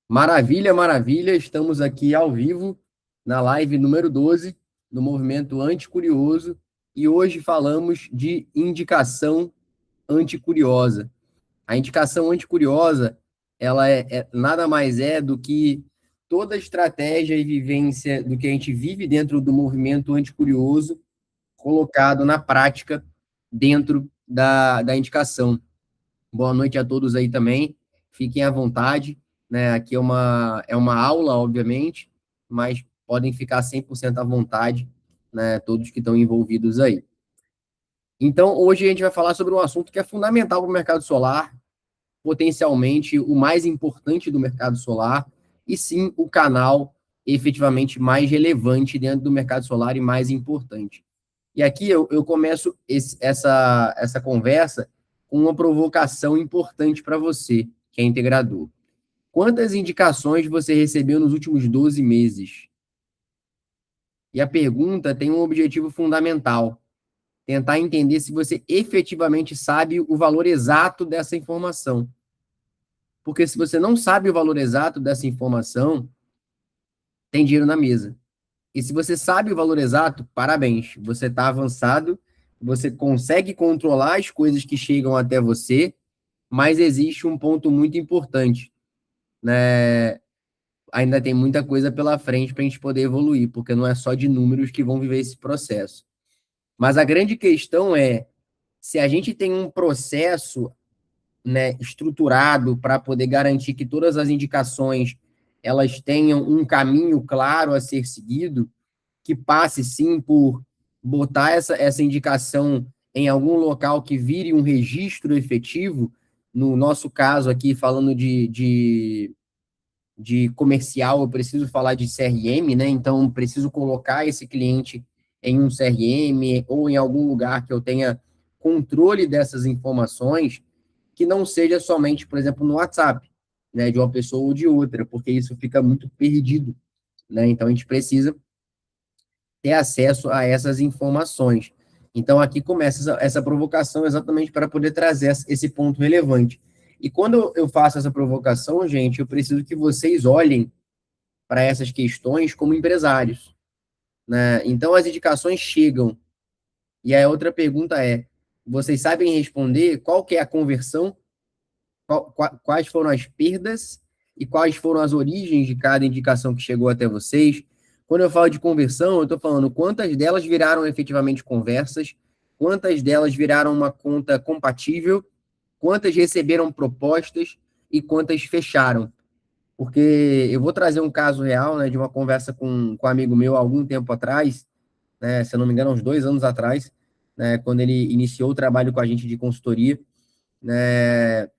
Maravilha, maravilha. Estamos aqui ao vivo na live número 12 do Movimento Anticurioso e hoje falamos de indicação anticuriosa. A indicação anticuriosa, ela nada mais é do que toda a estratégia e vivência do que a gente vive dentro do movimento anticurioso colocado na prática dentro da indicação. Boa noite a todos aí também. Fiquem à vontade, né? Aqui é uma aula, obviamente, mas podem ficar 100% à vontade, né? Todos que estão envolvidos aí. Então, hoje a gente vai falar sobre um assunto que é fundamental para o mercado solar, potencialmente o mais importante do mercado solar, e sim o canal efetivamente mais relevante dentro do mercado solar e mais importante. E aqui eu começo essa conversa com uma provocação importante para você, que é integrador. Quantas indicações você recebeu nos últimos 12 meses? E a pergunta tem um objetivo fundamental: tentar entender se você efetivamente sabe o valor exato dessa informação. Porque se você não sabe o valor exato dessa informação, tem dinheiro na mesa. E se você sabe o valor exato, parabéns, você está avançado, você consegue controlar as coisas que chegam até você, mas existe um ponto muito importante, né? Ainda tem muita coisa pela frente para a gente poder evoluir, porque não é só de números que vão viver esse processo. Mas a grande questão é, se a gente tem um processo, né, estruturado para poder garantir que todas as indicações elas tenham um caminho claro a ser seguido, que passe sim por botar essa indicação em algum local que vire um registro efetivo. No nosso caso aqui, falando de comercial, eu preciso falar de CRM, né? Então, preciso colocar esse cliente em um CRM ou em algum lugar que eu tenha controle dessas informações, que não seja somente, por exemplo, no WhatsApp, né, de uma pessoa ou de outra, porque isso fica muito perdido, né? Então, a gente precisa ter acesso a essas informações. Então, aqui começa essa provocação exatamente para poder trazer esse ponto relevante. E quando eu faço essa provocação, gente, eu preciso que vocês olhem para essas questões como empresários, né? Então, as indicações chegam. E a outra pergunta é, vocês sabem responder qual que é a conversão, quais foram as perdas e quais foram as origens de cada indicação que chegou até vocês? Quando eu falo de conversão, eu estou falando quantas delas viraram efetivamente conversas, quantas delas viraram uma conta compatível, quantas receberam propostas e quantas fecharam. Porque eu vou trazer um caso real, né, de uma conversa com um amigo meu há algum tempo atrás, né, se eu não me engano, uns 2 anos atrás, né, quando ele iniciou o trabalho com a gente de consultoria, né,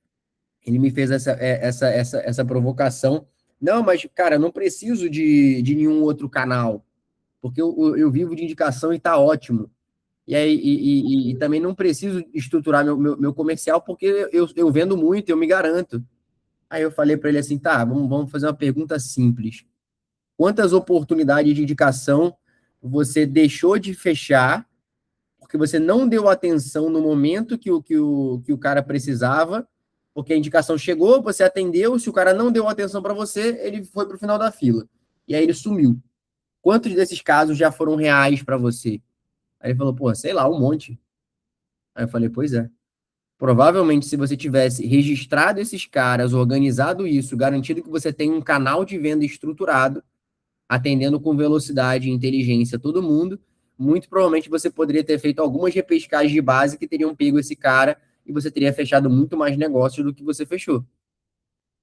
ele me fez essa provocação. Não, mas, cara, eu não preciso de nenhum outro canal, porque eu vivo de indicação e tá ótimo. E aí, e também não preciso estruturar meu comercial, porque eu vendo muito, eu me garanto. Aí eu falei para ele assim, tá, vamos fazer uma pergunta simples. Quantas oportunidades de indicação você deixou de fechar porque você não deu atenção no momento que o cara precisava, porque a indicação chegou, você atendeu, se o cara não deu atenção para você, ele foi para o final da fila. E aí ele sumiu. Quantos desses casos já foram reais para você? Aí ele falou, pô, sei lá, um monte. Aí eu falei, pois é. Provavelmente, se você tivesse registrado esses caras, organizado isso, garantido que você tem um canal de venda estruturado, atendendo com velocidade e inteligência todo mundo, muito provavelmente você poderia ter feito algumas repescagens de base que teriam pego esse cara e você teria fechado muito mais negócios do que você fechou.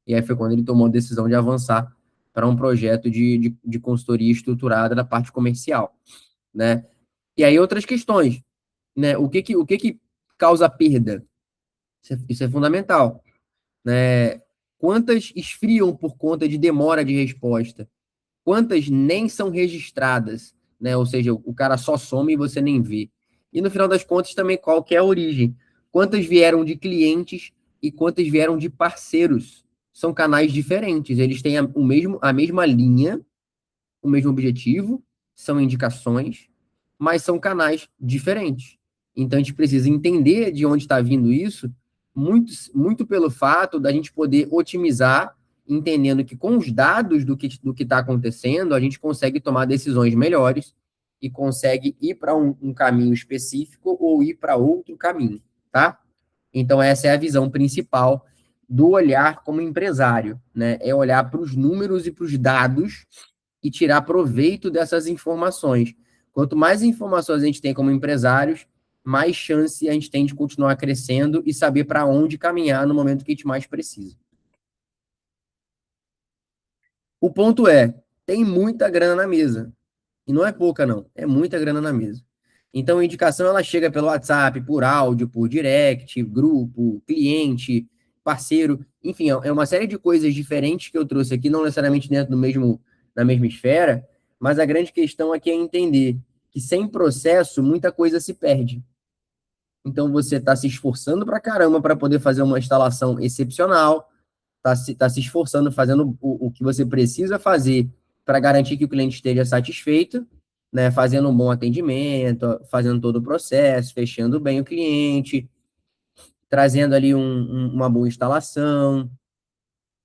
E aí foi quando ele tomou a decisão de avançar para um projeto de consultoria estruturada da parte comercial, né? E aí outras questões, né? O que que causa perda? Isso é fundamental, né? Quantas esfriam por conta de demora de resposta? Quantas nem são registradas, né? Ou seja, o cara só some e você nem vê. E no final das contas também qual que é a origem? Quantas vieram de clientes e quantas vieram de parceiros? São canais diferentes, eles têm a mesma linha, o mesmo objetivo, são indicações, mas são canais diferentes. Então a gente precisa entender de onde está vindo isso, muito, muito pelo fato da gente poder otimizar entendendo que com os dados do que está acontecendo, a gente consegue tomar decisões melhores e consegue ir para um caminho específico ou ir para outro caminho, tá? Então, essa é a visão principal do olhar como empresário, né? É olhar para os números e para os dados e tirar proveito dessas informações. Quanto mais informações a gente tem como empresários, mais chance a gente tem de continuar crescendo e saber para onde caminhar no momento que a gente mais precisa. O ponto é, tem muita grana na mesa. E não é pouca, não. É muita grana na mesa. Então, a indicação ela chega pelo WhatsApp, por áudio, por direct, grupo, cliente, parceiro, enfim, é uma série de coisas diferentes que eu trouxe aqui, não necessariamente dentro da mesma esfera, mas a grande questão aqui é entender que sem processo, muita coisa se perde. Então, você está se esforçando para caramba para poder fazer uma instalação excepcional, está se esforçando, fazendo o que você precisa fazer para garantir que o cliente esteja satisfeito, né? Fazendo um bom atendimento, fazendo todo o processo, fechando bem o cliente, trazendo ali uma boa instalação,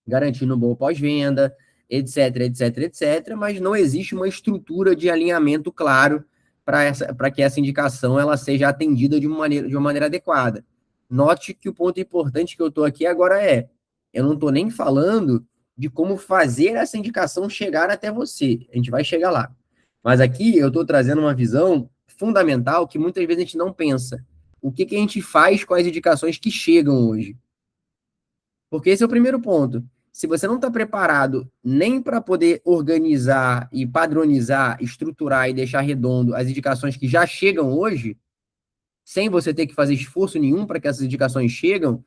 garantindo um bom pós-venda, etc, etc, etc, mas não existe uma estrutura de alinhamento claro para que essa indicação ela seja atendida de uma maneira adequada. Note que o ponto importante que eu estou aqui agora eu não estou nem falando de como fazer essa indicação chegar até você. A gente vai chegar lá. Mas aqui eu estou trazendo uma visão fundamental que muitas vezes a gente não pensa. O que a gente faz com as indicações que chegam hoje? Porque esse é o primeiro ponto. Se você não está preparado nem para poder organizar e padronizar, estruturar e deixar redondo as indicações que já chegam hoje, sem você ter que fazer esforço nenhum para que essas indicações chegam,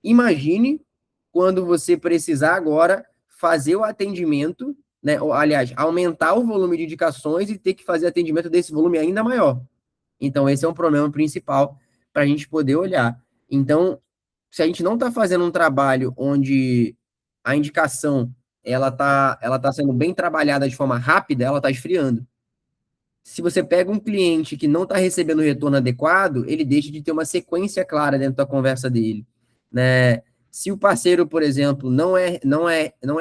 imagine quando você precisar agora fazer o atendimento, né? Ou, aliás, aumentar o volume de indicações e ter que fazer atendimento desse volume ainda maior. Então, esse é um problema principal para a gente poder olhar. Então, se a gente não está fazendo um trabalho onde a indicação ela tá sendo bem trabalhada de forma rápida, ela está esfriando. Se você pega um cliente que não está recebendo o retorno adequado, ele deixa de ter uma sequência clara dentro da conversa dele, né? Se o parceiro, por exemplo, não é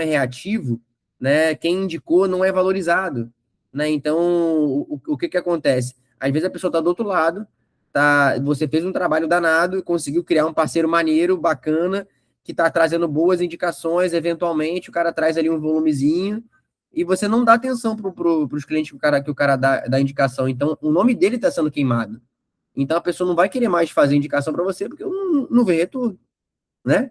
reativo, né? Quem indicou não é valorizado, né? Então, o que acontece? Às vezes a pessoa está do outro lado, tá? Você fez um trabalho danado e conseguiu criar um parceiro maneiro, bacana, que está trazendo boas indicações, eventualmente o cara traz ali um volumezinho, e você não dá atenção para os clientes que o cara dá indicação. Então, o nome dele está sendo queimado. Então, a pessoa não vai querer mais fazer indicação para você porque não vê retorno, né?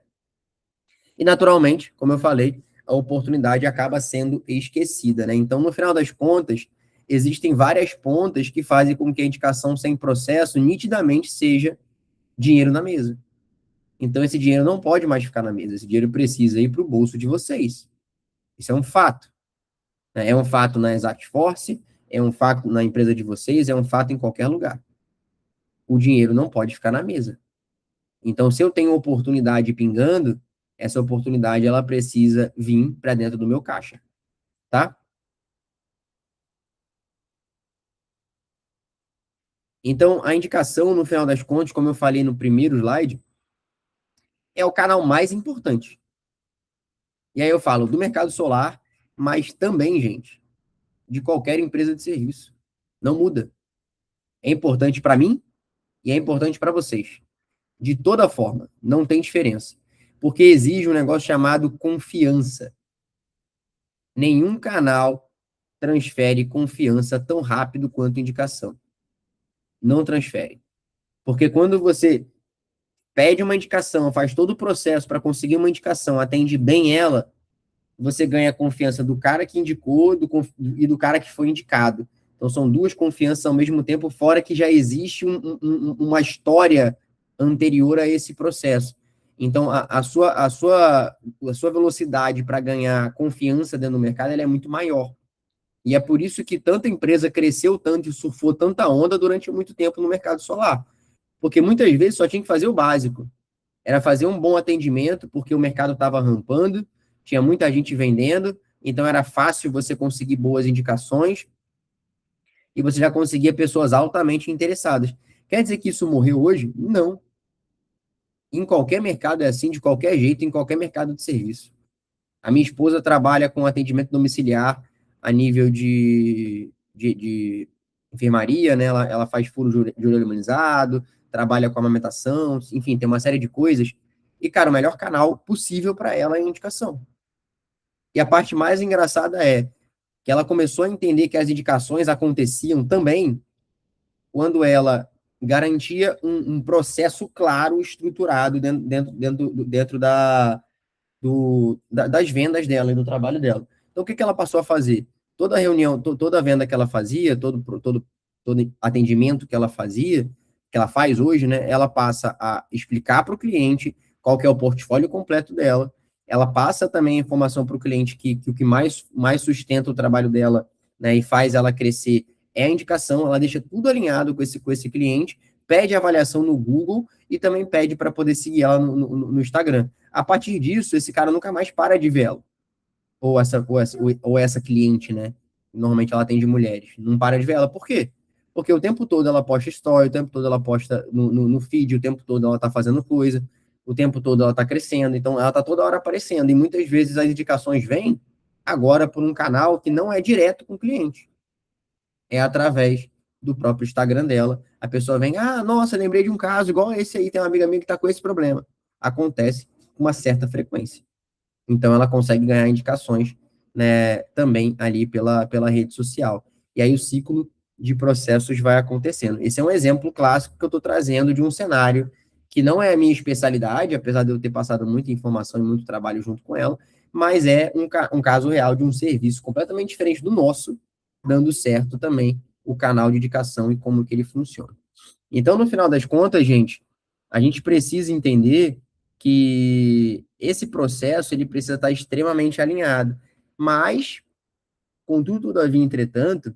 E, naturalmente, como eu falei, a oportunidade acaba sendo esquecida, né? Então, no final das contas, existem várias pontas que fazem com que a indicação sem processo nitidamente seja dinheiro na mesa. Então, esse dinheiro não pode mais ficar na mesa. Esse dinheiro precisa ir para o bolso de vocês. Isso é um fato. É um fato na Exact Force, é um fato na empresa de vocês, é um fato em qualquer lugar. O dinheiro não pode ficar na mesa. Então, se eu tenho oportunidade pingando, essa oportunidade ela precisa vir para dentro do meu caixa, tá? Então, a indicação, no final das contas, como eu falei no primeiro slide, é o canal mais importante. E aí eu falo do mercado solar, mas também, gente, de qualquer empresa de serviço. Não muda. É importante para mim e é importante para vocês. De toda forma, não tem diferença. Porque exige um negócio chamado confiança. Nenhum canal transfere confiança tão rápido quanto indicação. Não transfere. Porque quando você pede uma indicação, faz todo o processo para conseguir uma indicação, atende bem ela, você ganha a confiança do cara que indicou e do cara que foi indicado. Então, são duas confianças ao mesmo tempo, fora que já existe uma história anterior a esse processo. Então, a sua velocidade para ganhar confiança dentro do mercado ela é muito maior. E é por isso que tanta empresa cresceu tanto e surfou tanta onda durante muito tempo no mercado solar. Porque muitas vezes só tinha que fazer o básico. Era fazer um bom atendimento, porque o mercado estava rampando, tinha muita gente vendendo, então era fácil você conseguir boas indicações e você já conseguia pessoas altamente interessadas. Quer dizer que isso morreu hoje? Não. Em qualquer mercado é assim, de qualquer jeito, em qualquer mercado de serviço. A minha esposa trabalha com atendimento domiciliar a nível de enfermaria, né? Ela faz furo de orelha humanizado, trabalha com amamentação, enfim, tem uma série de coisas. E, cara, o melhor canal possível para ela é a indicação. E a parte mais engraçada é que ela começou a entender que as indicações aconteciam também quando ela garantia um processo claro, estruturado dentro das vendas dela e do trabalho dela. Então, o que ela passou a fazer? Toda reunião, toda venda que ela fazia, todo atendimento que ela fazia, que ela faz hoje, né? Ela passa a explicar para o cliente qual que é o portfólio completo dela. Ela passa também a informação para o cliente que o que mais sustenta o trabalho dela, né, e faz ela crescer é a indicação. Ela deixa tudo alinhado com esse cliente, pede avaliação no Google e também pede para poder seguir ela no Instagram. A partir disso, esse cara nunca mais para de vê-la. Ou essa cliente, né? Normalmente ela atende mulheres. Não para de vê-la. Por quê? Porque o tempo todo ela posta story, o tempo todo ela posta no feed, o tempo todo ela tá fazendo coisa, o tempo todo ela tá crescendo. Então ela tá toda hora aparecendo. E muitas vezes as indicações vêm agora por um canal que não é direto com o cliente. É através do próprio Instagram dela. A pessoa vem, nossa, lembrei de um caso igual esse aí, tem uma amiga minha que tá com esse problema. Acontece com uma certa frequência. Então, ela consegue ganhar indicações, né, também ali pela rede social. E aí o ciclo de processos vai acontecendo. Esse é um exemplo clássico que eu estou trazendo de um cenário que não é a minha especialidade, apesar de eu ter passado muita informação e muito trabalho junto com ela, mas é um caso real de um serviço completamente diferente do nosso, dando certo também o canal de indicação e como que ele funciona. Então, no final das contas, gente, a gente precisa entender que esse processo ele precisa estar extremamente alinhado. Mas, contudo, todavia, entretanto,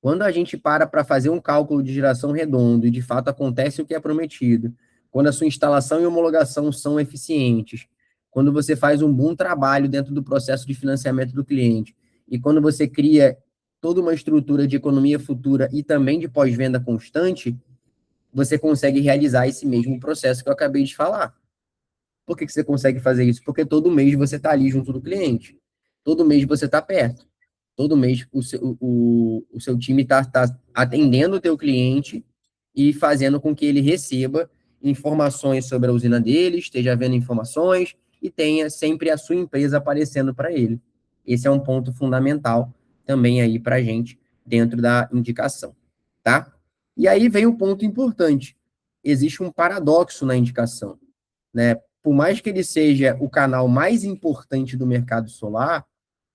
quando a gente para fazer um cálculo de geração redondo e de fato acontece o que é prometido, quando a sua instalação e homologação são eficientes, quando você faz um bom trabalho dentro do processo de financiamento do cliente, e quando você cria toda uma estrutura de economia futura e também de pós-venda constante, você consegue realizar esse mesmo processo que eu acabei de falar. Por que você consegue fazer isso? Porque todo mês você está ali junto do cliente. Todo mês você está perto. Todo mês o seu time está atendendo o teu cliente e fazendo com que ele receba informações sobre a usina dele, esteja vendo informações e tenha sempre a sua empresa aparecendo para ele. Esse é um ponto fundamental também aí para a gente dentro da indicação, tá? E aí vem o ponto importante. Existe um paradoxo na indicação, né? Por mais que ele seja o canal mais importante do mercado solar,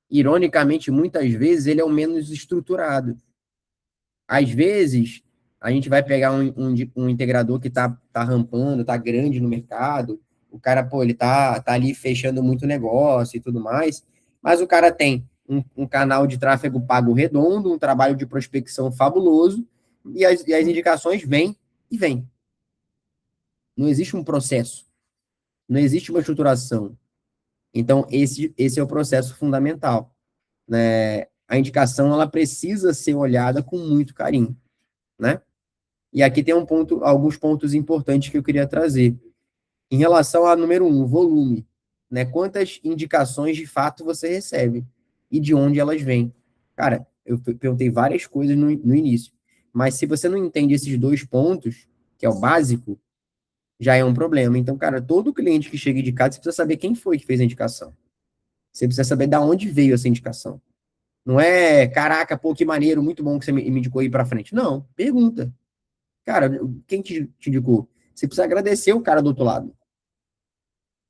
ironicamente, muitas vezes ele é o menos estruturado. Às vezes, a gente vai pegar um integrador que tá rampando, tá grande no mercado, o cara, pô, ele tá ali fechando muito negócio e tudo mais, mas o cara tem um canal de tráfego pago redondo, um trabalho de prospecção fabuloso, e as indicações vêm e vêm. Não existe um processo, não existe uma estruturação. Então, esse é o processo fundamental, né? A indicação, ela precisa ser olhada com muito carinho, né? E aqui tem alguns pontos importantes que eu queria trazer. Em relação a número 1, volume, né? Quantas indicações de fato você recebe e de onde elas vêm. Cara, eu perguntei várias coisas no início, mas se você não entende esses dois pontos, que é o básico, já é um problema. Então, cara, todo cliente que chega de casa, você precisa saber quem foi que fez a indicação. Você precisa saber de onde veio essa indicação. Não é, caraca, pô, que maneiro, muito bom que você me indicou aí pra frente. Não, pergunta. Cara, quem te indicou? Você precisa agradecer o cara do outro lado.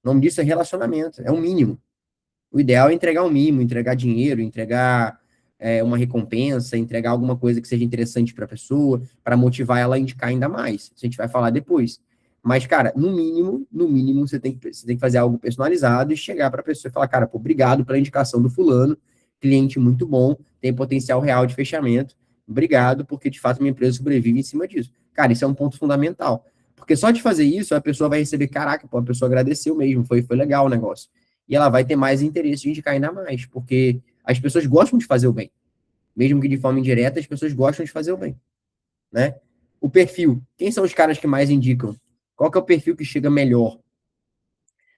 O nome disso é relacionamento, é o mínimo. O ideal é entregar um mimo, entregar dinheiro, entregar uma recompensa, entregar alguma coisa que seja interessante para a pessoa, para motivar ela a indicar ainda mais. Isso a gente vai falar depois. Mas, cara, no mínimo, você tem que fazer algo personalizado e chegar para a pessoa e falar, cara, pô, obrigado pela indicação do fulano, cliente muito bom, tem potencial real de fechamento, obrigado, porque de fato minha empresa sobrevive em cima disso. Cara, isso é um ponto fundamental. Porque só de fazer isso, a pessoa vai receber, caraca, pô, a pessoa agradeceu mesmo, foi legal o negócio. E ela vai ter mais interesse de indicar ainda mais, porque as pessoas gostam de fazer o bem. Mesmo que de forma indireta, as pessoas gostam de fazer o bem, né? O perfil. Quem são os caras que mais indicam? Qual que é o perfil que chega melhor?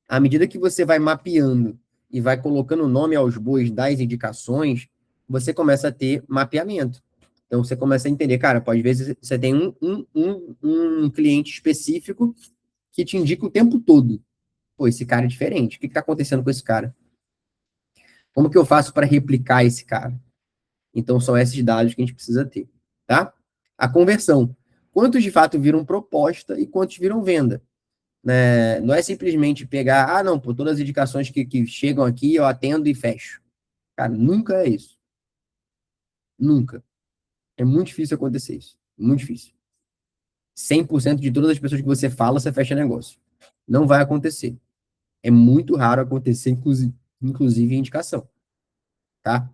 À medida que você vai mapeando e vai colocando o nome aos bois das indicações, você começa a ter mapeamento. Então, você começa a entender, cara, às vezes você tem um cliente específico que te indica o tempo todo. Pô, esse cara é diferente. O que está acontecendo com esse cara? Como que eu faço para replicar esse cara? Então, são esses dados que a gente precisa ter, tá? A conversão. Quantos de fato viram proposta e quantos viram venda? Né? Não é simplesmente pegar, não, por todas as indicações que chegam aqui, eu atendo e fecho. Cara, nunca é isso. Nunca. É muito difícil acontecer isso. Muito difícil. 100% de todas as pessoas que você fala, você fecha negócio. Não vai acontecer. É muito raro acontecer, inclusive em indicação, tá?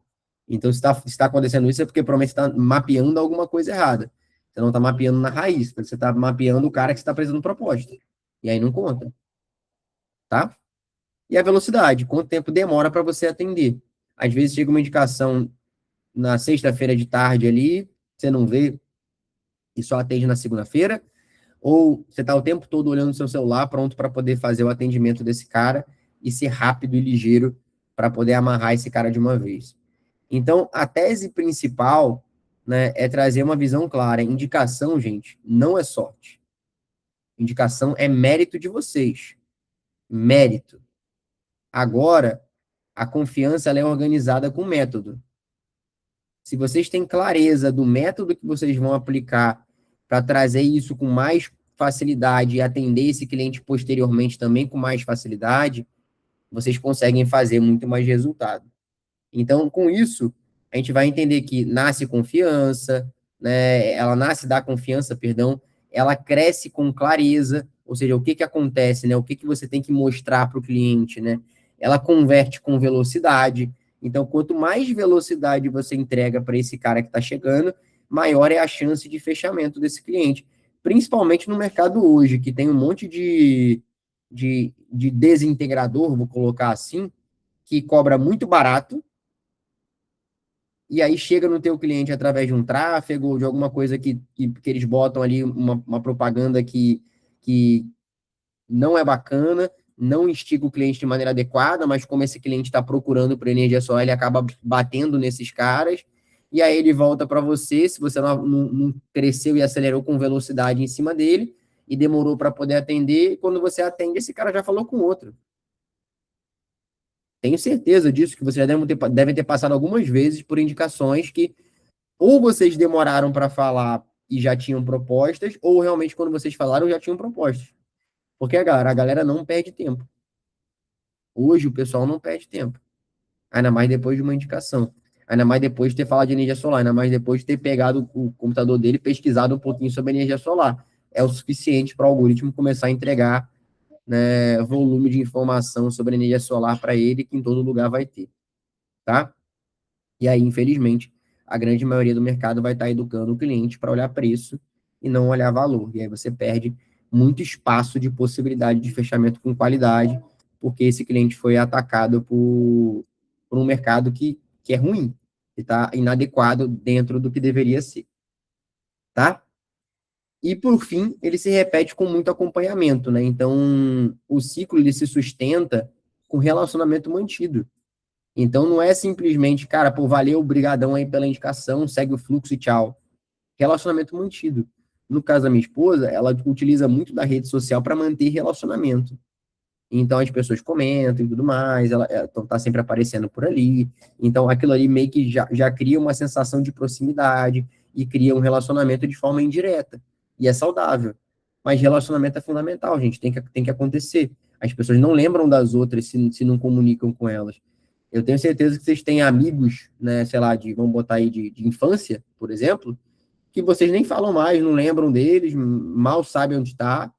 Então, se está acontecendo isso, é porque provavelmente você está mapeando alguma coisa errada. Você não está mapeando na raiz, você está mapeando o cara que está apresentando proposta. E aí não conta, tá? E a velocidade, quanto tempo demora para você atender? Às vezes chega uma indicação na sexta-feira de tarde ali, você não vê e só atende na segunda-feira, ou você está o tempo todo olhando no seu celular, pronto para poder fazer o atendimento desse cara e ser rápido e ligeiro para poder amarrar esse cara de uma vez. Então, a tese principal, né, é trazer uma visão clara. Indicação, gente, não é sorte. Indicação é mérito de vocês. Mérito. Agora, a confiança ela é organizada com método. Se vocês têm clareza do método que vocês vão aplicar para trazer isso com mais facilidade e atender esse cliente posteriormente também com mais facilidade, vocês conseguem fazer muito mais resultado. Então, com isso, a gente vai entender que nasce confiança, né? Ela nasce da confiança, perdão, ela cresce com clareza, ou seja, o que que acontece, né? O que que você tem que mostrar para o cliente, né? Ela converte com velocidade. Então, quanto mais velocidade você entrega para esse cara que está chegando, maior é a chance de fechamento desse cliente. Principalmente no mercado hoje, que tem um monte de desintegrador, vou colocar assim, que cobra muito barato, e aí chega no teu cliente através de um tráfego, de alguma coisa que eles botam ali, uma propaganda que não é bacana, não instiga o cliente de maneira adequada, mas como esse cliente está procurando por energia solar, ele acaba batendo nesses caras, e aí ele volta para você, se você não cresceu e acelerou com velocidade em cima dele, e demorou para poder atender, e quando você atende, esse cara já falou com outro. Tenho certeza disso, que vocês já devem ter passado algumas vezes por indicações que ou vocês demoraram para falar e já tinham propostas, ou realmente quando vocês falaram já tinham propostas. Porque a galera não perde tempo. Hoje o pessoal não perde tempo. Ainda mais depois de uma indicação. Ainda mais depois de ter falado de energia solar. Ainda mais depois de ter pegado o computador dele e pesquisado um pouquinho sobre energia solar. É o suficiente para o algoritmo começar a entregar, né, volume de informação sobre energia solar para ele, que em todo lugar vai ter. Tá? E aí, infelizmente, a grande maioria do mercado vai estar educando o cliente para olhar preço e não olhar valor. E aí você perde muito espaço de possibilidade de fechamento com qualidade, porque esse cliente foi atacado por um mercado que é ruim, que está inadequado dentro do que deveria ser. Tá? E, por fim, ele se repete com muito acompanhamento, né? Então, o ciclo ele se sustenta com relacionamento mantido. Então não é simplesmente, cara, pô, valeu, brigadão aí pela indicação, segue o fluxo e tchau. Relacionamento mantido. No caso da minha esposa, ela utiliza muito da rede social para manter relacionamento. Então as pessoas comentam e tudo mais, ela então, tá sempre aparecendo por ali. Então aquilo ali meio que já cria uma sensação de proximidade e cria um relacionamento de forma indireta. E é saudável. Mas relacionamento é fundamental, gente, tem que acontecer. As pessoas não lembram das outras se não comunicam com elas. Eu tenho certeza que vocês têm amigos, né, sei lá, vamos botar aí de infância, por exemplo, que vocês nem falam mais, não lembram deles, mal sabem onde está,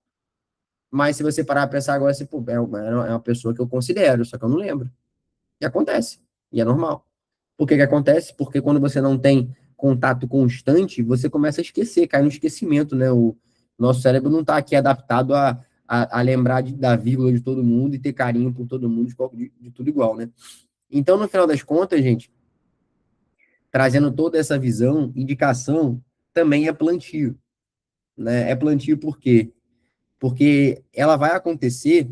mas se você parar para pensar agora, você, pô, é uma pessoa que eu considero, só que eu não lembro. E acontece, e é normal. Por que que acontece? Porque quando você não tem contato constante, você começa a esquecer, cai no esquecimento, né? O nosso cérebro não está aqui adaptado a lembrar da vírgula de todo mundo e ter carinho por todo mundo, de tudo igual, né? Então, no final das contas, gente, trazendo toda essa visão, indicação também é plantio, né? É plantio por quê? Porque ela vai acontecer,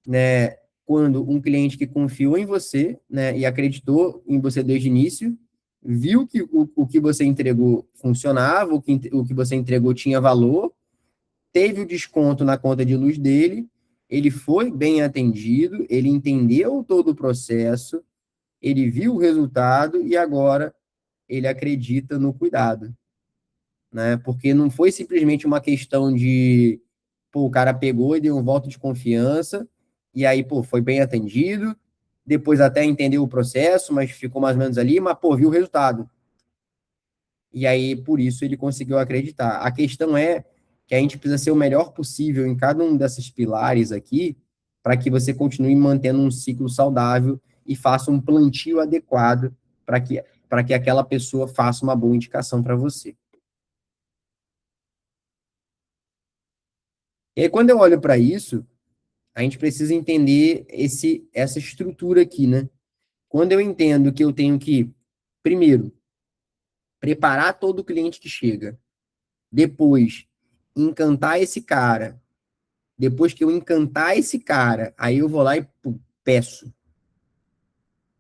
né? quando um cliente que confiou em você, né, e acreditou em você desde o início, viu que o que você entregou funcionava, o que você entregou tinha valor, teve o desconto na conta de luz dele, ele foi bem atendido, ele entendeu todo o processo, ele viu o resultado e agora ele acredita no cuidado, né? Porque não foi simplesmente uma questão de, pô, o cara pegou e deu um voto de confiança, e aí, pô, foi bem atendido, depois até entendeu o processo, mas ficou mais ou menos ali, mas, pô, viu o resultado. E aí, por isso, ele conseguiu acreditar. A questão é que a gente precisa ser o melhor possível em cada um desses pilares aqui, para que você continue mantendo um ciclo saudável e faça um plantio adequado para que aquela pessoa faça uma boa indicação para você. E aí, quando eu olho para isso, a gente precisa entender essa estrutura aqui, né? Quando eu entendo que eu tenho que, primeiro, preparar todo o cliente que chega, depois, encantar esse cara, depois que eu encantar esse cara, aí eu vou lá e peço,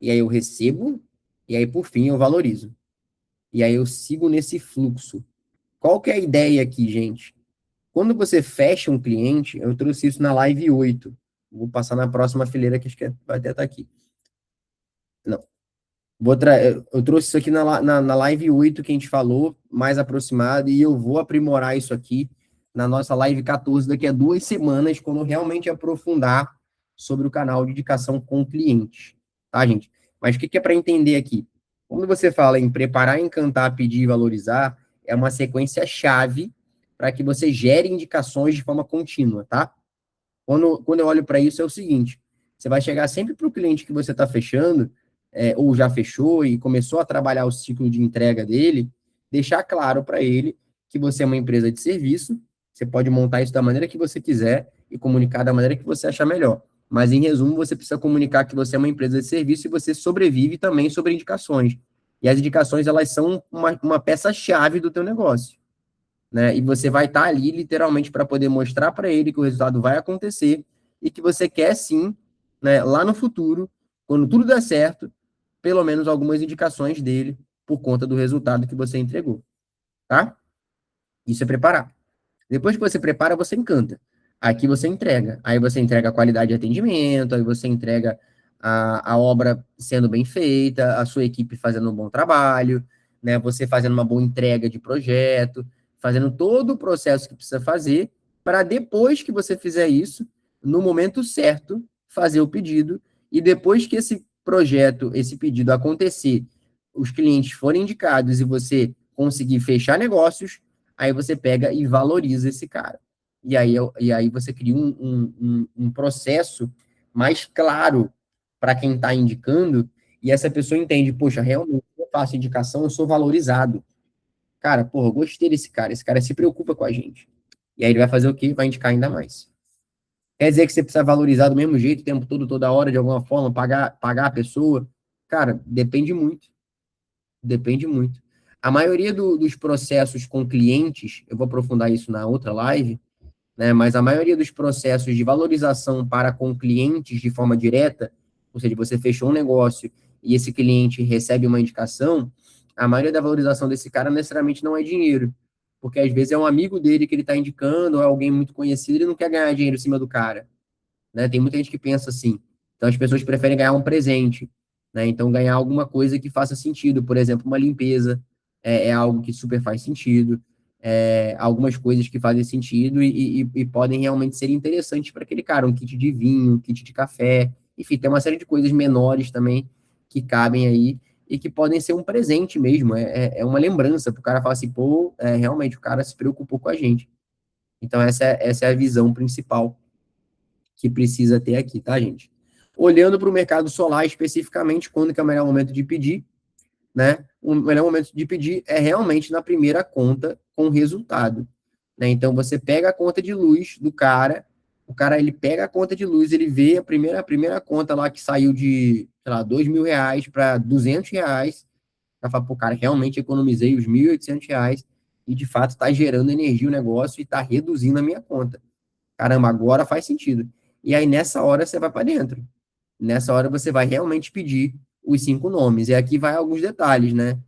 e aí eu recebo, e aí por fim eu valorizo. E aí eu sigo nesse fluxo. Qual que é a ideia aqui, gente? Quando você fecha um cliente, eu trouxe isso na live 8. Vou passar na próxima fileira que acho que vai até estar aqui. Não. Eu trouxe isso aqui na live 8 que a gente falou, mais aproximado, e eu vou aprimorar isso aqui na nossa live 14 daqui a 2 semanas, quando eu realmente aprofundar sobre o canal de indicação com clientes. Tá, gente? Mas o que é para entender aqui? Quando você fala em preparar, encantar, pedir e valorizar, é uma sequência chave para que você gere indicações de forma contínua, tá? Quando eu olho para isso, é o seguinte: você vai chegar sempre para o cliente que você está fechando, ou já fechou e começou a trabalhar o ciclo de entrega dele, deixar claro para ele que você é uma empresa de serviço, você pode montar isso da maneira que você quiser e comunicar da maneira que você achar melhor. Mas, em resumo, você precisa comunicar que você é uma empresa de serviço e você sobrevive também sobre indicações. E as indicações, elas são uma peça-chave do teu negócio, né? E você vai estar ali literalmente para poder mostrar para ele que o resultado vai acontecer e que você quer sim, né, lá no futuro, quando tudo der certo, pelo menos algumas indicações dele por conta do resultado que você entregou, tá? Isso é preparar. Depois que você prepara, você encanta. Aqui você entrega. Aí você entrega a qualidade de atendimento, aí você entrega a obra sendo bem feita, a sua equipe fazendo um bom trabalho, né? Você fazendo uma boa entrega de projeto, fazendo todo o processo que precisa fazer, para depois que você fizer isso, no momento certo, fazer o pedido, e depois que esse projeto, esse pedido acontecer, os clientes forem indicados e você conseguir fechar negócios, aí você pega e valoriza esse cara. E aí você cria um processo mais claro para quem está indicando, e essa pessoa entende, poxa, realmente eu faço indicação, eu sou valorizado. Cara, porra, eu gostei desse cara, esse cara se preocupa com a gente. E aí ele vai fazer o quê? Vai indicar ainda mais. Quer dizer que você precisa valorizar do mesmo jeito, o tempo todo, toda hora, de alguma forma, pagar a pessoa? Cara, depende muito. Depende muito. A maioria dos processos com clientes, eu vou aprofundar isso na outra live, né? Mas a maioria dos processos de valorização para com clientes de forma direta, ou seja, você fechou um negócio e esse cliente recebe uma indicação, a maioria da valorização desse cara necessariamente não é dinheiro, porque às vezes é um amigo dele que ele está indicando, ou é alguém muito conhecido, ele não quer ganhar dinheiro em cima do cara, né? Tem muita gente que pensa assim. Então as pessoas preferem ganhar um presente, né? Então ganhar alguma coisa que faça sentido, por exemplo, uma limpeza é algo que super faz sentido, algumas coisas que fazem sentido e podem realmente ser interessantes para aquele cara, um kit de vinho, um kit de café, enfim, tem uma série de coisas menores também que cabem aí e que podem ser um presente mesmo, é uma lembrança para o cara falar assim, pô, realmente o cara se preocupou com a gente. Então essa é a visão principal que precisa ter aqui, tá, gente? Olhando para o mercado solar especificamente, quando que é o melhor momento de pedir, né? O melhor momento de pedir é realmente na primeira conta com resultado, né? Então você pega a conta de luz do cara, o cara ele pega a conta de luz, ele vê a primeira conta lá que saiu de, sei lá, R$ 2.000 para R$ 200, para falar, pô, cara, realmente economizei os R$ 1.800 e de fato está gerando energia o negócio e está reduzindo a minha conta. Caramba, agora faz sentido. E aí, nessa hora, você vai para dentro. Nessa hora, você vai realmente pedir os 5 nomes. E aqui vai alguns detalhes, né?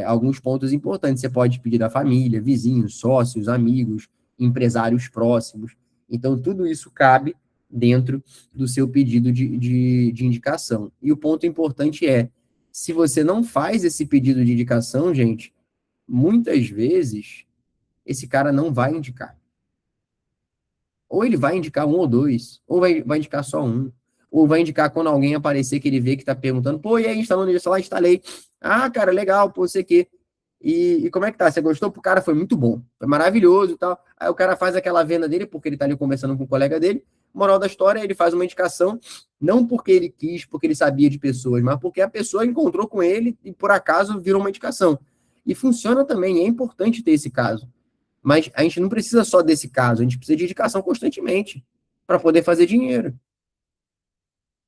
Alguns pontos importantes. Você pode pedir da família, vizinhos, sócios, amigos, empresários próximos. Então, tudo isso cabe dentro do seu pedido de indicação. E o ponto importante é, se você não faz esse pedido de indicação, gente, muitas vezes esse cara não vai indicar. Ou ele vai indicar um ou dois, ou vai indicar só um, ou vai indicar quando alguém aparecer que ele vê que está perguntando, pô, e aí, instalando isso lá, instalei. Ah, cara, legal, pô, sei que. E como é que tá? Você gostou? O cara foi muito bom, foi maravilhoso e tal. Aí o cara faz aquela venda dele, porque ele tá ali conversando com o colega dele. Moral da história, ele faz uma indicação, não porque ele quis, porque ele sabia de pessoas, mas porque a pessoa encontrou com ele e por acaso virou uma indicação. E funciona também, é importante ter esse caso. Mas a gente não precisa só desse caso, a gente precisa de indicação constantemente para poder fazer dinheiro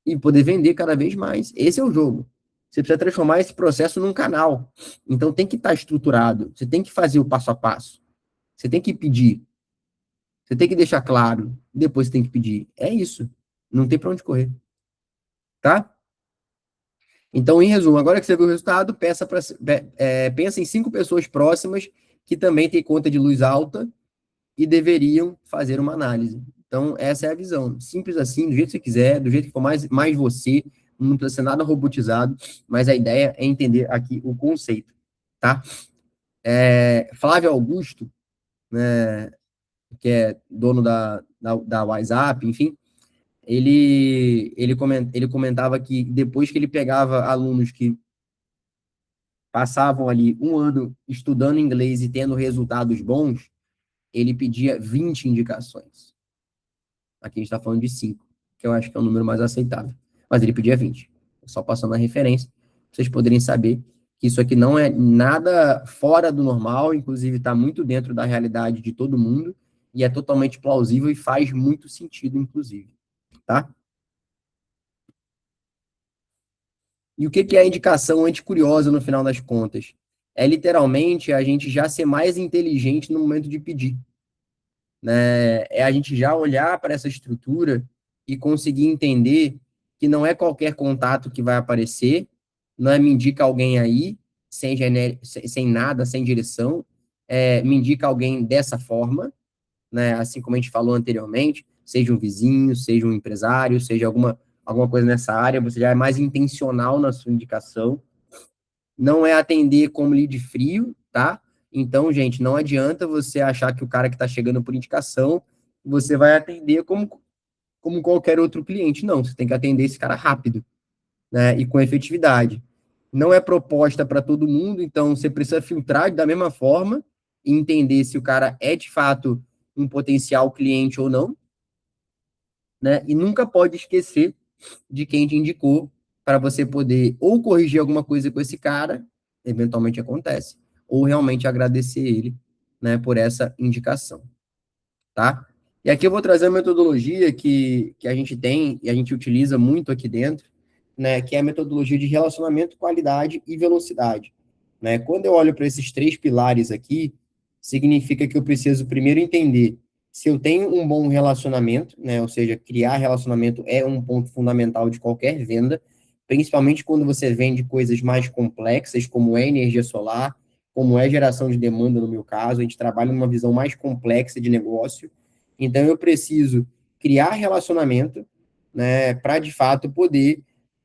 e poder vender cada vez mais. Esse é o jogo. Você precisa transformar esse processo num canal. Então tem que estar estruturado, você tem que fazer o passo a passo, você tem que pedir, você tem que deixar claro, depois você tem que pedir. É isso. Não tem para onde correr. Tá? Então, em resumo, agora que você viu o resultado, pensa em 5 pessoas próximas que também têm conta de luz alta e deveriam fazer uma análise. Então, essa é a visão. Simples assim, do jeito que você quiser, do jeito que for mais você, não precisa ser nada robotizado, mas a ideia é entender aqui o conceito, tá? Flávio Augusto, né, que é dono da WhatsApp, enfim, ele comentava que depois que ele pegava alunos que passavam ali um ano estudando inglês e tendo resultados bons, ele pedia 20 indicações. Aqui a gente está falando de 5, que eu acho que é o número mais aceitável. Mas ele pedia 20. Só passando a referência, para vocês poderem saber que isso aqui não é nada fora do normal, inclusive está muito dentro da realidade de todo mundo, e é totalmente plausível e faz muito sentido, inclusive. Tá? E o que é a indicação anticuriosa no final das contas? É literalmente a gente já ser mais inteligente no momento de pedir. Né? É a gente já olhar para essa estrutura e conseguir entender que não é qualquer contato que vai aparecer, não é me indica alguém aí, sem nada, sem direção, me indica alguém dessa forma, né? Assim como a gente falou anteriormente, seja um vizinho, seja um empresário, seja alguma coisa nessa área, você já é mais intencional na sua indicação, não é atender como lead frio, tá? Então, gente, não adianta você achar que o cara que está chegando por indicação, você vai atender como qualquer outro cliente. Não, você tem que atender esse cara rápido, né? E com efetividade. Não é proposta para todo mundo, então você precisa filtrar da mesma forma e entender se o cara é de fato um potencial cliente ou não, né? E nunca pode esquecer de quem te indicou para você poder ou corrigir alguma coisa com esse cara, eventualmente acontece, ou realmente agradecer ele, né, por essa indicação, tá? E aqui eu vou trazer a metodologia que a gente tem e a gente utiliza muito aqui dentro, né, que é a metodologia de relacionamento, qualidade e velocidade, né? Quando eu olho para esses 3 pilares aqui, significa que eu preciso primeiro entender se eu tenho um bom relacionamento, né? Ou seja, criar relacionamento é um ponto fundamental de qualquer venda, principalmente quando você vende coisas mais complexas, como é energia solar, como é geração de demanda, no meu caso, a gente trabalha numa visão mais complexa de negócio. Então, eu preciso criar relacionamento, né, para de fato poder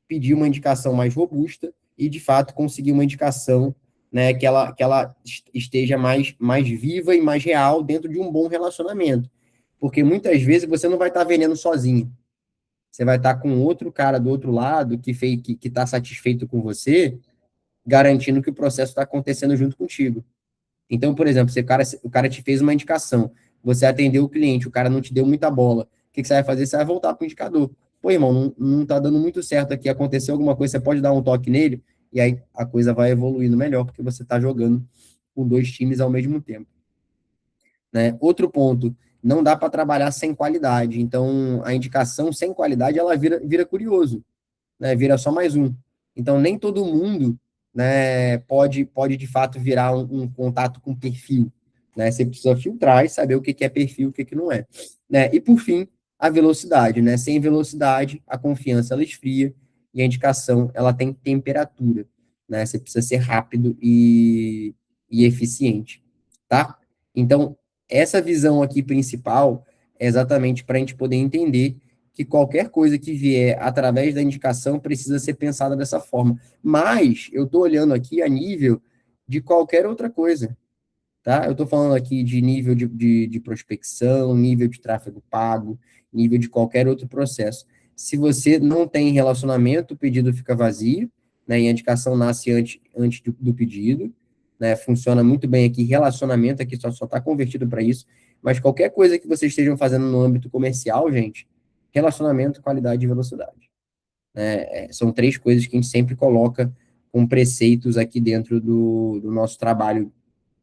pedir uma indicação mais robusta e de fato conseguir uma indicação, né, que ela esteja mais viva e mais real dentro de um bom relacionamento. Porque muitas vezes você não vai estar vendendo sozinho. Você vai estar com outro cara do outro lado que está satisfeito com você, garantindo que o processo está acontecendo junto contigo. Então, por exemplo, se o cara te fez uma indicação, você atendeu o cliente, o cara não te deu muita bola, o que você vai fazer? Você vai voltar para o indicador. Pô, irmão, não tá dando muito certo aqui, aconteceu alguma coisa, você pode dar um toque nele, e aí a coisa vai evoluindo melhor, porque você está jogando com 2 times ao mesmo tempo. Né? Outro ponto, não dá para trabalhar sem qualidade. Então, a indicação sem qualidade, ela vira curioso, né? Vira só mais um. Então, nem todo mundo, né, pode de fato virar um contato com perfil. Né? Você precisa filtrar e saber o que é perfil e o que não é. Né? E, por fim, a velocidade, né? Sem velocidade, a confiança ela esfria e a indicação ela tem temperatura, né? Você precisa ser rápido e eficiente, tá? Então, essa visão aqui principal é exatamente para a gente poder entender que qualquer coisa que vier através da indicação precisa ser pensada dessa forma. Mas eu estou olhando aqui a nível de qualquer outra coisa, tá? Eu estou falando aqui de nível de prospecção, nível de tráfego pago, nível de qualquer outro processo. Se você não tem relacionamento, o pedido fica vazio, né? E a indicação nasce antes do pedido, né? Funciona muito bem aqui, relacionamento aqui só está convertido para isso, mas qualquer coisa que vocês estejam fazendo no âmbito comercial, gente, relacionamento, qualidade e velocidade, né? São três coisas que a gente sempre coloca com preceitos aqui dentro do nosso trabalho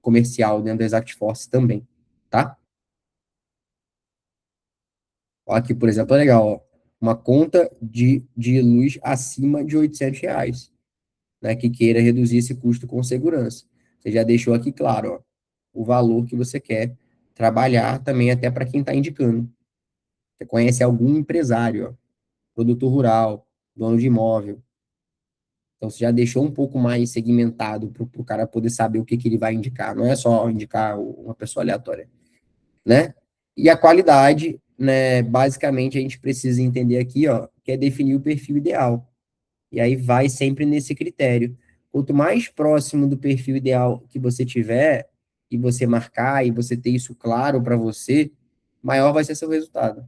comercial dentro da Exact Force também, tá? Ó, aqui, por exemplo, é legal, ó, uma conta de luz acima de R$ 800, né, que queira reduzir esse custo com segurança. Você já deixou aqui claro, ó, o valor que você quer trabalhar também até para quem está indicando. Você conhece algum empresário, ó, produtor rural, dono de imóvel. Então, você já deixou um pouco mais segmentado para o cara poder saber o que, que ele vai indicar. Não é só indicar uma pessoa aleatória, né? E a qualidade, né? Basicamente, a gente precisa entender aqui, ó, que é definir o perfil ideal. E aí vai sempre nesse critério. Quanto mais próximo do perfil ideal que você tiver, e você marcar, e você ter isso claro para você, maior vai ser seu resultado.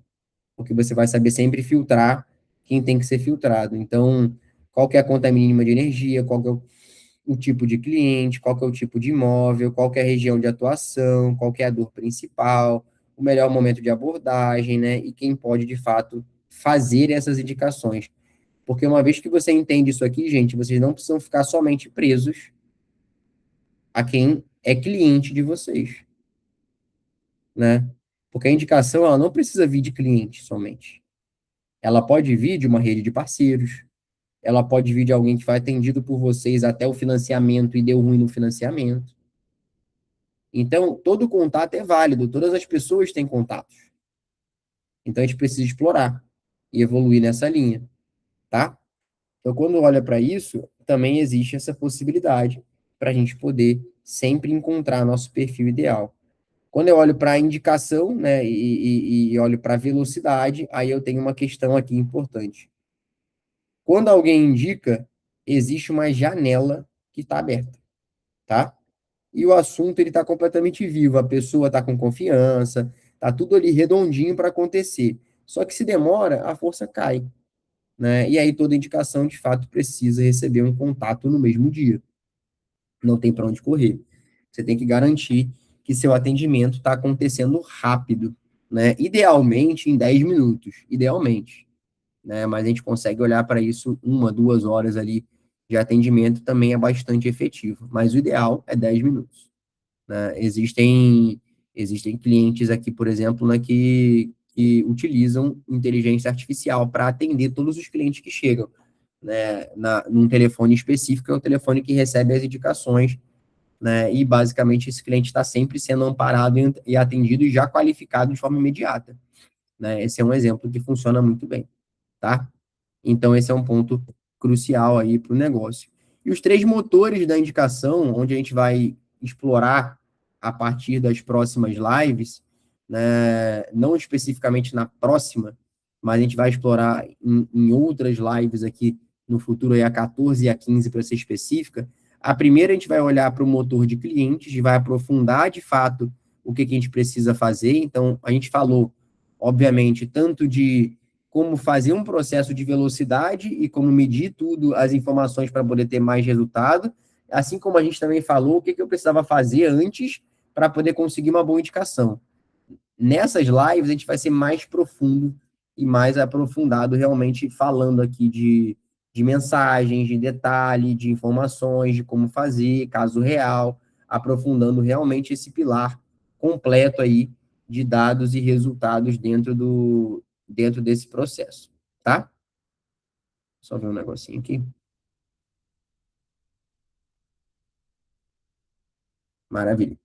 Porque você vai saber sempre filtrar quem tem que ser filtrado. Então, qual que é a conta mínima de energia, qual que é o tipo de cliente, qual que é o tipo de imóvel, qual que é a região de atuação, qual que é a dor principal, o melhor momento de abordagem, né? E quem pode, de fato, fazer essas indicações. Porque uma vez que você entende isso aqui, gente, vocês não precisam ficar somente presos a quem é cliente de vocês, né? Porque a indicação, ela não precisa vir de cliente somente. Ela pode vir de uma rede de parceiros, ela pode vir de alguém que foi atendido por vocês até o financiamento e deu ruim no financiamento. Então, todo contato é válido, todas as pessoas têm contatos. Então, a gente precisa explorar e evoluir nessa linha, tá? Então, quando olha para isso, também existe essa possibilidade para a gente poder sempre encontrar nosso perfil ideal. Quando eu olho para a indicação, né, e olho para a velocidade, aí eu tenho uma questão aqui importante. Quando alguém indica, existe uma janela que está aberta, tá? E o assunto ele está completamente vivo, a pessoa está com confiança, está tudo ali redondinho para acontecer. Só que se demora, a força cai, né? E aí toda indicação, de fato, precisa receber um contato no mesmo dia. Não tem para onde correr. Você tem que garantir que seu atendimento está acontecendo rápido, né? Idealmente em 10 minutos, idealmente, né? Mas a gente consegue olhar para isso 1, 2 horas ali de atendimento também é bastante efetivo. Mas o ideal é 10 minutos, né? Existem clientes aqui, por exemplo, né, que utilizam inteligência artificial para atender todos os clientes que chegam, né, num telefone específico, é o telefone que recebe as indicações, né, e basicamente esse cliente está sempre sendo amparado e atendido e já qualificado de forma imediata, né? Esse é um exemplo que funciona muito bem, tá? Então, esse é um ponto crucial aí para o negócio. E os três motores da indicação, onde a gente vai explorar a partir das próximas lives, né, não especificamente na próxima, mas a gente vai explorar em outras lives aqui no futuro, aí a 14 e a 15, para ser específica. A primeira, a gente vai olhar para o motor de clientes, e vai aprofundar de fato o que a gente precisa fazer. Então, a gente falou, obviamente, tanto de como fazer um processo de velocidade e como medir tudo, as informações para poder ter mais resultado, assim como a gente também falou o que eu precisava fazer antes para poder conseguir uma boa indicação. Nessas lives, a gente vai ser mais profundo e mais aprofundado, realmente falando aqui de mensagens, de detalhe, de informações, de como fazer, caso real, aprofundando realmente esse pilar completo aí de dados e resultados dentro desse processo, tá? Só ver um negocinho aqui. Maravilha.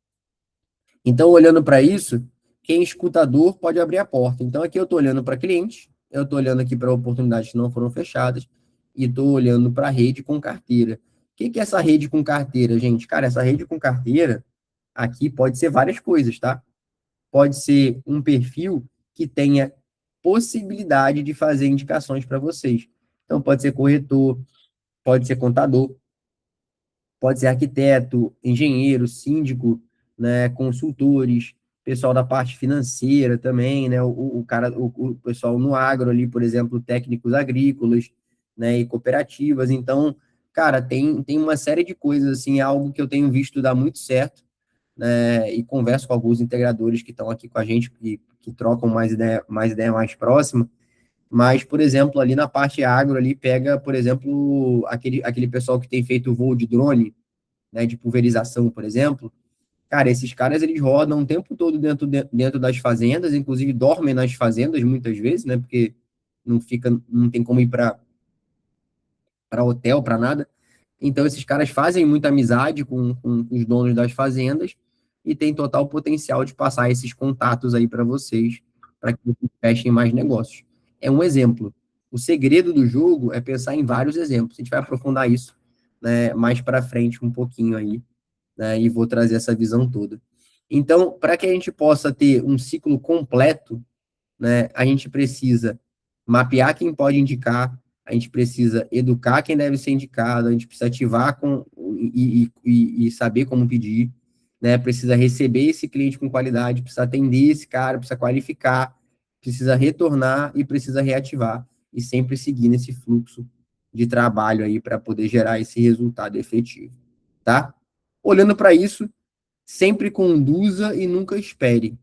Então, olhando para isso, o quem escuta a dor pode abrir a porta. Então, aqui eu estou olhando para clientes, eu estou olhando aqui para oportunidades que não foram fechadas e estou olhando para a rede com carteira. O que que é essa rede com carteira, gente? Cara, essa rede com carteira aqui pode ser várias coisas, tá? Pode ser um perfil que tenha possibilidade de fazer indicações para vocês. Então, pode ser corretor, pode ser contador, pode ser arquiteto, engenheiro, síndico, né, consultores, pessoal da parte financeira também, né, o pessoal no agro ali, por exemplo, técnicos agrícolas, né, e cooperativas. Então, cara, tem uma série de coisas, assim, é algo que eu tenho visto dar muito certo, né, e converso com alguns integradores que estão aqui com a gente, que trocam mais ideia mais próxima, mas, por exemplo, ali na parte agro, ali pega, por exemplo, aquele pessoal que tem feito voo de drone, né, de pulverização, por exemplo, cara, esses caras, eles rodam o tempo todo dentro das fazendas, inclusive dormem nas fazendas muitas vezes, né, porque não tem como ir para hotel, para nada. Então, esses caras fazem muita amizade com os donos das fazendas e tem total potencial de passar esses contatos aí para vocês, para que vocês fechem mais negócios. É um exemplo. O segredo do jogo é pensar em vários exemplos. A gente vai aprofundar isso, né, mais para frente um pouquinho aí, né, e vou trazer essa visão toda. Então, para que a gente possa ter um ciclo completo, né, a gente precisa mapear quem pode indicar, a gente precisa educar quem deve ser indicado, a gente precisa ativar e saber como pedir, né, precisa receber esse cliente com qualidade, precisa atender esse cara, precisa qualificar, precisa retornar e precisa reativar, e sempre seguir nesse fluxo de trabalho aí para poder gerar esse resultado efetivo, tá? Olhando para isso, sempre conduza e nunca espere.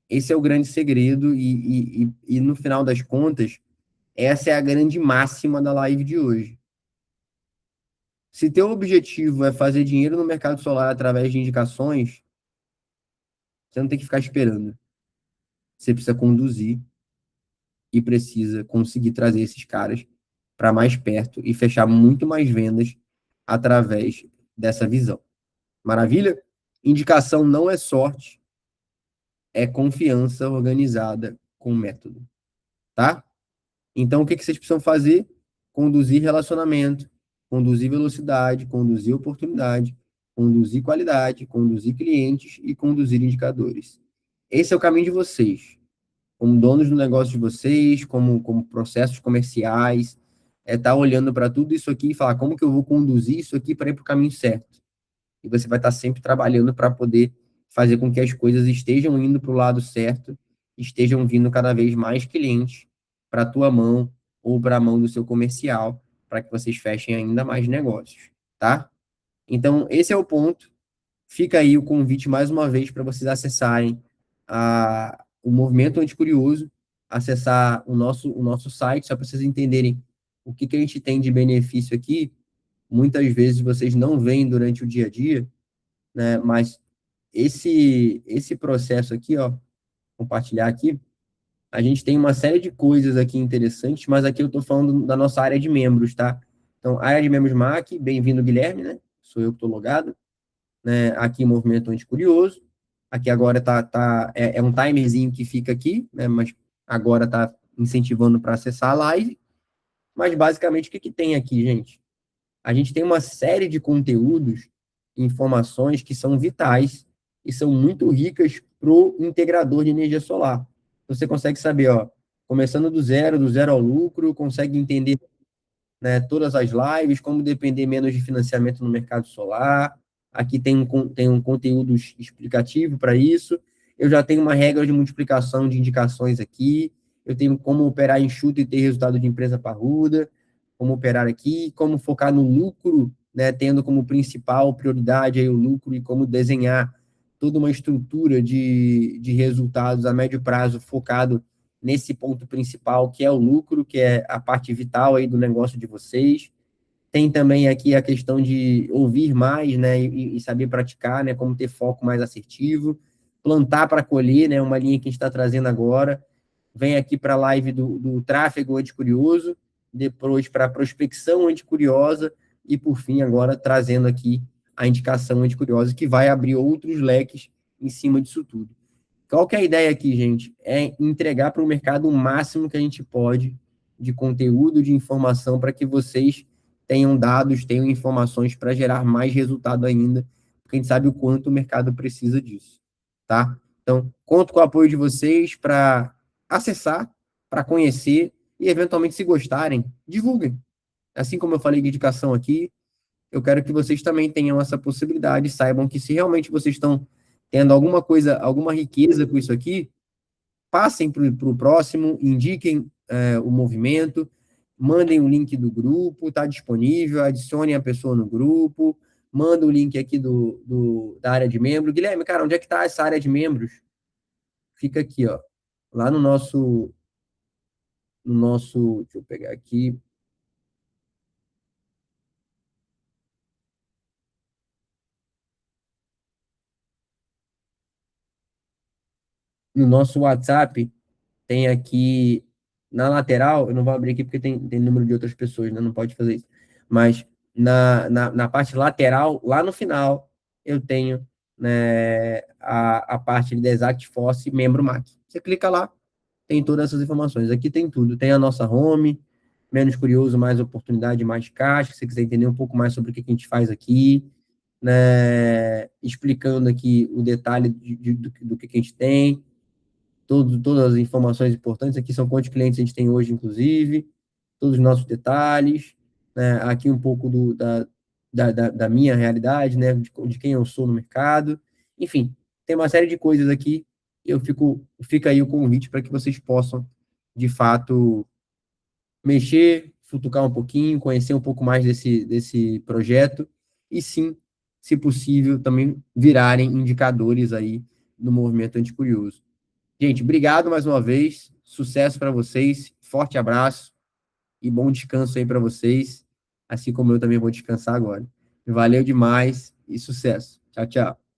Esse é o grande segredo e no final das contas, essa é a grande máxima da live de hoje. Se teu objetivo é fazer dinheiro no mercado solar através de indicações, você não tem que ficar esperando. Você precisa conduzir e precisa conseguir trazer esses caras para mais perto e fechar muito mais vendas através dessa visão. Maravilha? Indicação não é sorte, é confiança organizada com método, tá? Então, o que vocês precisam fazer? Conduzir relacionamento, conduzir velocidade, conduzir oportunidade, conduzir qualidade, conduzir clientes e conduzir indicadores. Esse é o caminho de vocês, como donos do negócio de vocês, como processos comerciais, estar olhando para tudo isso aqui e falar como que eu vou conduzir isso aqui para ir para o caminho certo. E você vai estar sempre trabalhando para poder fazer com que as coisas estejam indo para o lado certo, estejam vindo cada vez mais clientes para a tua mão ou para a mão do seu comercial, para que vocês fechem ainda mais negócios, tá? Então, esse é o ponto. Fica aí o convite mais uma vez para vocês acessarem o Movimento Anticurioso, acessar o nosso site, só para vocês entenderem o que a gente tem de benefício aqui. Muitas vezes vocês não veem durante o dia a dia, né? Mas esse processo aqui, ó, compartilhar aqui, a gente tem uma série de coisas aqui interessantes, mas aqui eu estou falando da nossa área de membros, tá? Então, área de membros MAC, bem-vindo, Guilherme, né? Sou eu que estou logado, né? Aqui, Movimento Anticurioso. Aqui agora é um timerzinho que fica aqui, né? Mas agora está incentivando para acessar a live. Mas, basicamente, o que tem aqui, gente? A gente tem uma série de conteúdos, informações que são vitais e são muito ricas para o integrador de energia solar. Você consegue saber, ó, começando do zero ao lucro, consegue entender, né, todas as lives, como depender menos de financiamento no mercado solar. Aqui tem um conteúdo explicativo para isso. Eu já tenho uma regra de multiplicação de indicações aqui. Eu tenho como operar enxuto e ter resultado de empresa parruda, como operar aqui, como focar no lucro, né, tendo como principal prioridade aí o lucro e como desenhar toda uma estrutura de resultados a médio prazo focado nesse ponto principal, que é o lucro, que é a parte vital aí do negócio de vocês. Tem também aqui a questão de ouvir mais, né, e saber praticar, né, como ter foco mais assertivo, plantar para colher, né, uma linha que a gente está trazendo agora. Vem aqui para a live do tráfego anticurioso, depois para a prospecção anticuriosa e, por fim, agora trazendo aqui a indicação anticuriosa, que vai abrir outros leques em cima disso tudo. Qual que é a ideia aqui, gente? É entregar para o mercado o máximo que a gente pode de conteúdo, de informação, para que vocês tenham dados, tenham informações para gerar mais resultado ainda, porque a gente sabe o quanto o mercado precisa disso, tá? Então, conto com o apoio de vocês para acessar, para conhecer e, eventualmente, se gostarem, divulguem. Assim como eu falei de indicação aqui, eu quero que vocês também tenham essa possibilidade, saibam que se realmente vocês estão tendo alguma coisa, alguma riqueza com isso aqui, passem para o próximo, indiquem o movimento, mandem o link do grupo, está disponível, adicionem a pessoa no grupo, manda o link aqui da área de membro. Guilherme, cara, onde é que está essa área de membros? Fica aqui, ó, lá deixa eu pegar aqui, no nosso WhatsApp, tem aqui na lateral, eu não vou abrir aqui porque tem número de outras pessoas, né? Não pode fazer isso. Mas na parte lateral, lá no final, eu tenho, né, a parte de Exact Force membro MAC. Você clica lá, tem todas essas informações. Aqui tem tudo. Tem a nossa home, menos curioso, mais oportunidade, mais caixa. Se você quiser entender um pouco mais sobre o que a gente faz aqui, né, explicando aqui o detalhe do que a gente tem, todas as informações importantes. Aqui são quantos clientes a gente tem hoje, inclusive, todos os nossos detalhes, né? Aqui um pouco da minha realidade, né? De quem eu sou no mercado. Enfim, tem uma série de coisas aqui. Fica aí o convite para que vocês possam, de fato, mexer, futucar um pouquinho, conhecer um pouco mais desse projeto e, sim, se possível, também virarem indicadores aí do movimento anticurioso. Gente, obrigado mais uma vez. Sucesso para vocês. Forte abraço e bom descanso aí para vocês, assim como eu também vou descansar agora. Valeu demais e sucesso. Tchau, tchau.